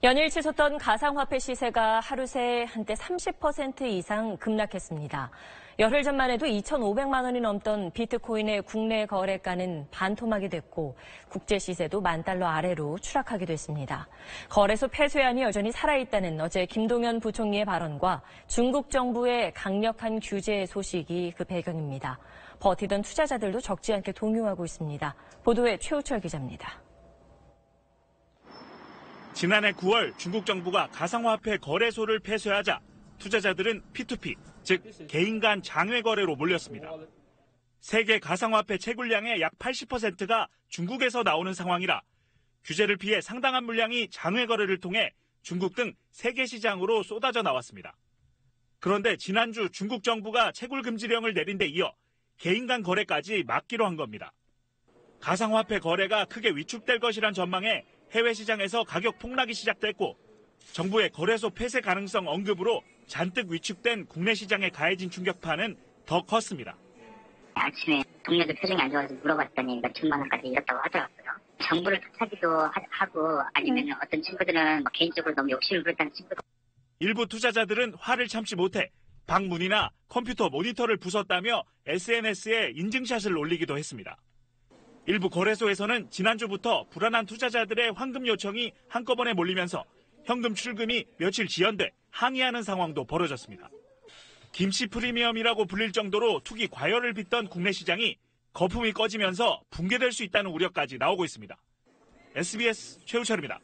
연일 치솟던 가상화폐 시세가 하루 새 한때 30% 이상 급락했습니다. 열흘 전만 해도 2,500만 원이 넘던 비트코인의 국내 거래가는 반토막이 됐고 국제 시세도 $10,000 아래로 추락하기도 했습니다. 거래소 폐쇄안이 여전히 살아있다는 어제 김동연 부총리의 발언과 중국 정부의 강력한 규제 소식이 그 배경입니다. 버티던 투자자들도 적지 않게 동요하고 있습니다. 보도에 최우철 기자입니다. 지난해 9월 중국 정부가 가상화폐 거래소를 폐쇄하자 투자자들은 P2P, 즉 개인 간 장외 거래로 몰렸습니다. 세계 가상화폐 채굴량의 약 80%가 중국에서 나오는 상황이라 규제를 피해 상당한 물량이 장외 거래를 통해 중국 등 세계 시장으로 쏟아져 나왔습니다. 그런데 지난주 중국 정부가 채굴 금지령을 내린 데 이어 개인 간 거래까지 막기로 한 겁니다. 가상화폐 거래가 크게 위축될 것이란 전망에 해외 시장에서 가격 폭락이 시작됐고 정부의 거래소 폐쇄 가능성 언급으로 잔뜩 위축된 국내 시장에 가해진 충격파는 더 컸습니다. 아침에 동료들 표정이 안 좋아서 물어봤더니 몇 천만 원까지 잃었다고 하더라고요. 정부를 탓하기도 하고 아니면 어떤 친구들은 개인적으로 너무 욕심을 부렸다는 친구도. 일부 투자자들은 화를 참지 못해 방문이나 컴퓨터 모니터를 부쉈다며 SNS에 인증샷을 올리기도 했습니다. 일부 거래소에서는 지난주부터 불안한 투자자들의 환금 요청이 한꺼번에 몰리면서 현금 출금이 며칠 지연돼 항의하는 상황도 벌어졌습니다. 김치 프리미엄이라고 불릴 정도로 투기 과열을 빚던 국내 시장이 거품이 꺼지면서 붕괴될 수 있다는 우려까지 나오고 있습니다. SBS 최우철입니다.